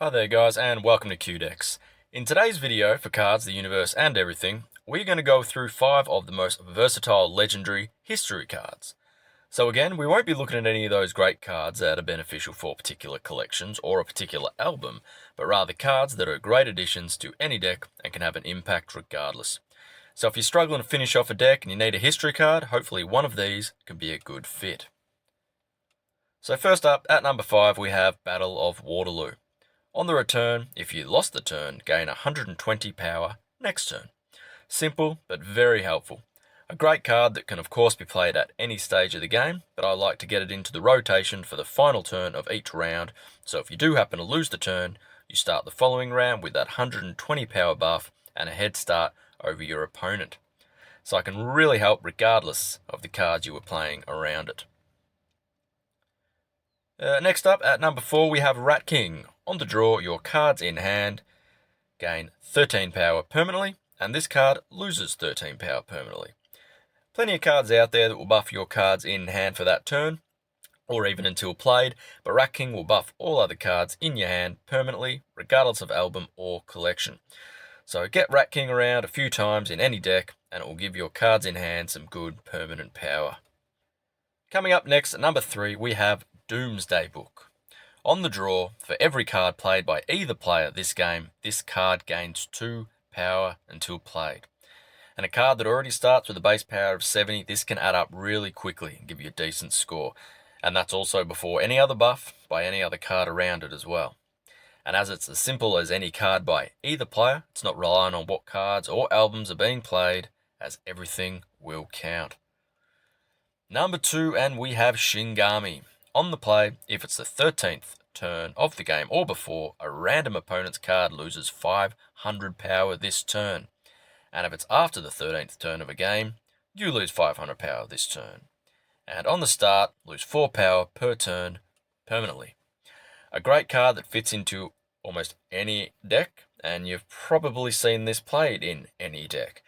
Hi there guys and welcome to QDecks. In today's video for Cards, the Universe and Everything, we're going to go through 5 of the most versatile legendary history cards. So again, we won't be looking at any of those great cards that are beneficial for particular collections or a particular album, but rather cards that are great additions to any deck and can have an impact regardless. So if you're struggling to finish off a deck and you need a history card, hopefully one of these can be a good fit. So first up, at number 5 we have Battle of Waterloo. On the return, if you lost the turn, gain 120 power next turn. Simple, but very helpful. A great card that can of course be played at any stage of the game, but I like to get it into the rotation for the final turn of each round, so if you do happen to lose the turn, you start the following round with that 120 power buff and a head start over your opponent. So I can really help regardless of the cards you were playing around it. Next up, at number 4, we have Rat King. On the draw, your cards in hand gain 13 power permanently, and this card loses 13 power permanently. Plenty of cards out there that will buff your cards in hand for that turn, or even until played, but Rat King will buff all other cards in your hand permanently, regardless of album or collection. So get Rat King around a few times in any deck, and it will give your cards in hand some good permanent power. Coming up next, at number 3, we have Doomsday Book. On the draw, for every card played by either player this game, this card gains 2 power until played. And a card that already starts with a base power of 70, this can add up really quickly and give you a decent score. And that's also before any other buff by any other card around it as well. And as it's as simple as any card by either player, it's not relying on what cards or albums are being played, as everything will count. Number 2, and we have Shingami. On the play, if it's the 13th turn of the game or before, a random opponent's card loses 500 power this turn. And if it's after the 13th turn of a game, you lose 500 power this turn. And on the start, lose 4 power per turn permanently. A great card that fits into almost any deck, and you've probably seen this played in any deck.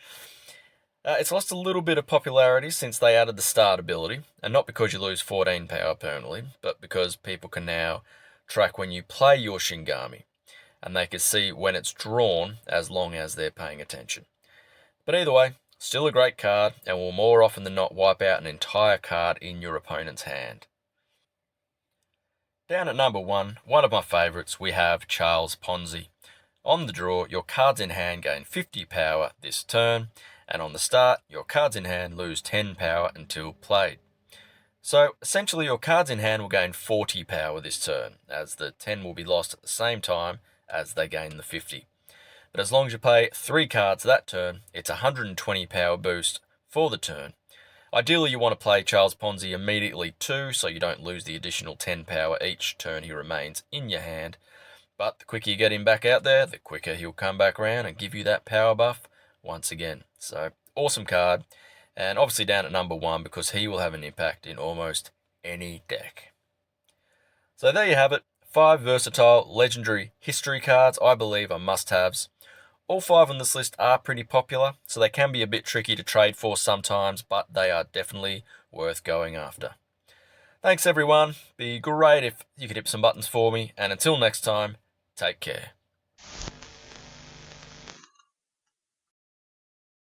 It's lost a little bit of popularity since they added the start ability, and not because you lose 14 power permanently, but because people can now track when you play your Shingami, and they can see when it's drawn as long as they're paying attention. But either way, still a great card, and will more often than not wipe out an entire card in your opponent's hand. Down at number 1, one of my favourites, we have Charles Ponzi. On the draw, your cards in hand gain 50 power this turn, and on the start, your cards in hand lose 10 power until played. So essentially your cards in hand will gain 40 power this turn, as the 10 will be lost at the same time as they gain the 50. But as long as you play 3 cards that turn, it's a 120 power boost for the turn. Ideally you want to play Charles Ponzi immediately too, so you don't lose the additional 10 power each turn he remains in your hand. But the quicker you get him back out there, the quicker he'll come back around and give you that power buff once again. So awesome card, and obviously down at number 1 because he will have an impact in almost any deck. So there you have it, 5 versatile legendary history cards I believe are must-haves. All 5 on this list are pretty popular, so they can be a bit tricky to trade for sometimes, but they are definitely worth going after. Thanks everyone, be great if you could hit some buttons for me, and until next time, take care.